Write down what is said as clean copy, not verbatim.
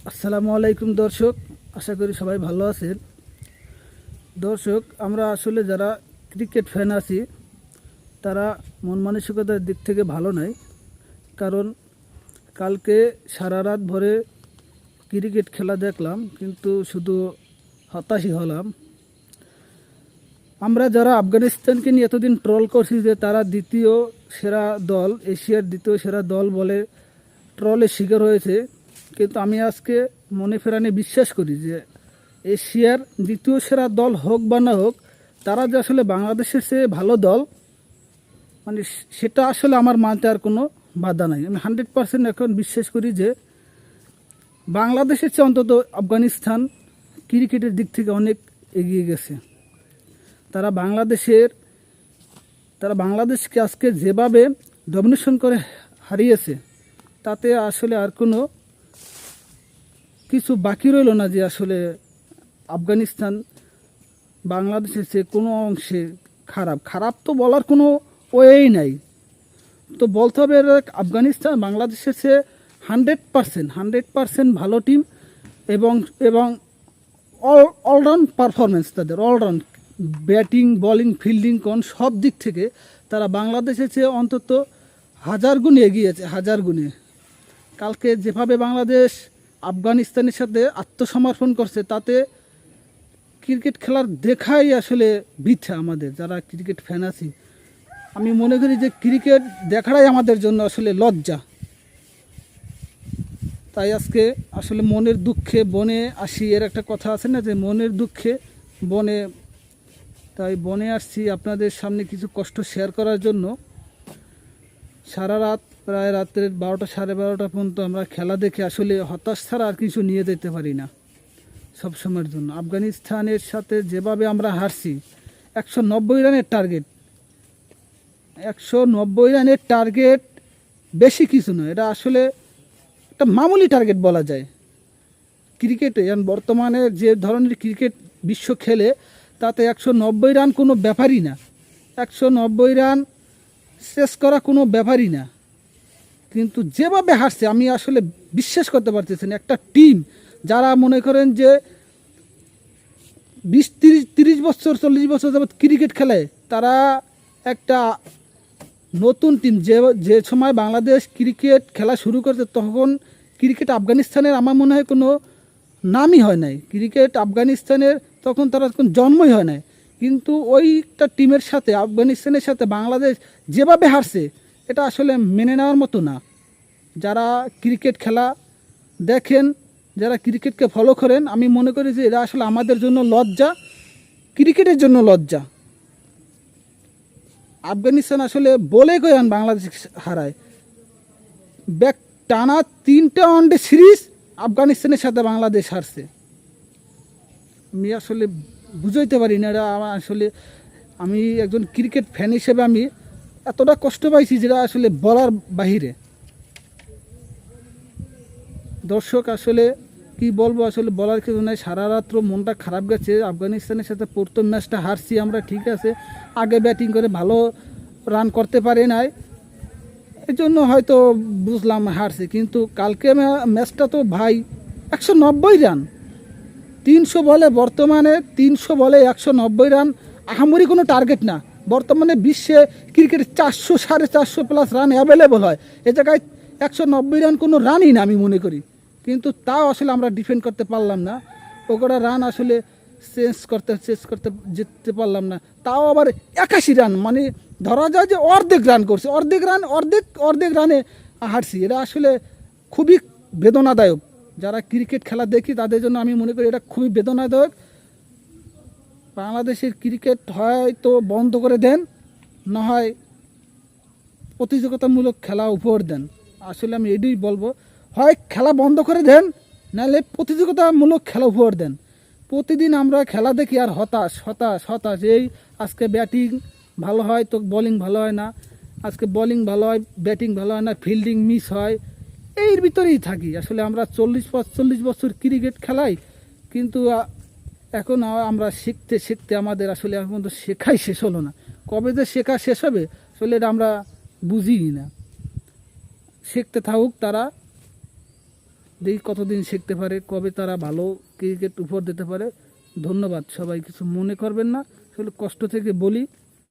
আসসালামু আলাইকুম দর্শক, আশা করি সবাই ভালো আছেন। দর্শক, আমরা আসলে যারা ক্রিকেট ফ্যান আছি তারা মন মানসিকতার দিক থেকে ভালো নাই। কারণ কালকে সারা রাত ভরে ক্রিকেট খেলা দেখলাম, কিন্তু শুধু হতাশই হলাম। আমরা যারা আফগানিস্তানকে নিয়ে এতদিন ট্রল করছি যে তারা দ্বিতীয় সেরা দল, এশিয়ার দ্বিতীয় সেরা দল বলে ট্রলের শিকার হয়েছে, কিন্তু আমি আজকে মনে প্রাণে বিশ্বাস করি যে এশিয়ার দ্বিতীয় সেরা দল হোক বা না হোক, তারা যে আসলে বাংলাদেশের চেয়ে ভালো দল, মানে সেটা আসলে আমার মানতে আর কোনো বাধা নাই। আমি 100% এখন বিশ্বাস করি যে বাংলাদেশের চেয়ে অন্তত আফগানিস্তান ক্রিকেটের দিক থেকে অনেক এগিয়ে গেছে। তারা বাংলাদেশকে আজকে যেভাবে ডমিনেশন করে হারিয়েছে, তাতে আসলে আর কোনো কিছু বাকি রইল না যে আসলে আফগানিস্তান বাংলাদেশের চেয়ে কোনো অংশে খারাপ তো বলার কোনো ওয়েই নাই। তো বলতে হবে আফগানিস্তান বাংলাদেশের চেয়ে 100% ভালো টিম, এবং এবং অলরাউন্ড পারফরমেন্স, তাদের অলরাউন্ড ব্যাটিং, বোলিং, ফিল্ডিং কোন সব দিক থেকে তারা বাংলাদেশের চেয়ে অন্তত 1000 গুণ এগিয়েছে, 1000 গুণে। কালকে যেভাবে বাংলাদেশ আফগানিস্তানের সাথে আত্মসমর্পণ করছে, তাতে ক্রিকেট খেলার দেখাই আসলে বৃথা। আমাদের যারা ক্রিকেট ফ্যান আছি, আমি মনে করি যে ক্রিকেট দেখাটাই আমাদের জন্য আসলে লজ্জা। তাই আজকে আসলে মনের দুঃখে বনে আসি, এর একটা কথা আছে না যে মনের দুঃখে বনে, তাই বনে আসছি আপনাদের সামনে কিছু কষ্ট শেয়ার করার জন্য। সারা রাত, প্রায় রাত্রের 12টা 12:30 পর্যন্ত আমরা খেলা দেখে আসলে হতাশ ছাড়া আর কিছু নিয়ে যেতে পারি না সবসময়ের জন্য। আফগানিস্তানের সাথে যেভাবে আমরা হারছি, 190 রানের টার্গেট, 190 রানের টার্গেট বেশি কিছু নয়, এটা আসলে একটা মামুলি টার্গেট বলা যায় ক্রিকেটে। বর্তমানে যে ধরনের ক্রিকেট বিশ্ব খেলে, তাতে 190 রান কোনো ব্যাপারই না, 190 রান শেষ করা কোনো ব্যাপারই না। কিন্তু যেভাবে হারছে, আমি আসলে বিশ্বাস করতে পারতেছি না। একটা টিম যারা মনে করেন যে 20-30 বছর 40 বছর যাবৎ ক্রিকেট খেলে, তারা একটা নতুন টিম। যে সময় বাংলাদেশ ক্রিকেট খেলা শুরু করছে, তখন ক্রিকেট আফগানিস্তানের আমার মনে হয় কোনো নামই হয় নাই। ক্রিকেট আফগানিস্তানের তখন তারা কোনো জন্মই হয় নাই। কিন্তু ওইটা টিমের সাথে, আফগানিস্তানের সাথে বাংলাদেশ যেভাবে হারছে, এটা আসলে মেনে নেওয়ার মতো না। যারা ক্রিকেট খেলা দেখেন, যারা ক্রিকেটকে ফলো করেন, আমি মনে করি যে এরা আসলে আমাদের জন্য লজ্জা, ক্রিকেটের জন্য লজ্জা। আফগানিস্তান আসলে বলে কয়ান বাংলাদেশ হারায়। টানা 3টা ওয়ানডে সিরিজ আফগানিস্তানের সাথে বাংলাদেশ হারছে। আমি আসলে বুঝাইতে পারি না, এটা আসলে আমি একজন ক্রিকেট ফ্যান হিসেবে আমি এতটা কষ্ট পাইছি যেটা আসলে বলার বাহিরে। দর্শক, আসলে কি বলবো, আসলে বলার কিছু নাই। সারা রাত্র মনটা খারাপ গেছে। আফগানিস্তানের সাথে প্রথম ম্যাচটা হারছি আমরা, ঠিক আছে, আগে ব্যাটিং করে ভালো রান করতে পারি নাই, এই জন্য হয়তো বুঝলাম হারছি। কিন্তু কালকে ম্যাচটা তো ভাই 190 রান, 300 বলে, বর্তমানে 300 বলে 190 রান আহামরি কোনো টার্গেট না। বর্তমানে বিশ্বে ক্রিকেটে 400 450+ রান অ্যাভেলেবল হয়, এ জায়গায় 190 রান কোনো রানই না আমি মনে করি। কিন্তু তাও আসলে আমরা ডিফেন্ড করতে পারলাম না, ওকটা রান আসলে চেঞ্জ করতে যেতে পারলাম না। তাও আবার 81 রান, মানে ধরা যায় যে অর্ধেক রান করছে, অর্ধেক রানে হারছি। এটা আসলে খুবই বেদনাদায়ক। যারা ক্রিকেট খেলা দেখি তাদের জন্য আমি মনে করি এটা খুবই বেদনাদায়ক। বাংলাদেশের ক্রিকেট হয়তো বন্ধ করে দেন, না হয় প্রতিযোগিতামূলক খেলা উপহার দেন। আসলে আমি এটাই বলবো, হয় খেলা বন্ধ করে দেন, নাহলে প্রতিযোগিতামূলক খেলা উপহার দেন। প্রতিদিন আমরা খেলা দেখি আর হতাশ। এই আজকে ব্যাটিং ভালো হয় তো বোলিং ভালো হয় না, আজকে বোলিং ভালো হয় ব্যাটিং ভালো হয় না, ফিল্ডিং মিস হয়, এর ভিতরেই থাকি। আসলে আমরা 40-45 বছর ক্রিকেট খেলাই, কিন্তু এখন আমরা শিখতে আমাদের আসলে এখন তো শেখাই শেষ হলো না। কবে যে শেখা শেষ হবে আসলে এটা আমরা বুঝিই না। শিখতে থাকুক তারা, দেখি কতদিন শিখতে পারে, কবে তারা ভালো ক্রিকেট উপহার দিতে পারে। ধন্যবাদ সবাই, কিছু মনে করবেন না, আসলে কষ্ট থেকে বলি।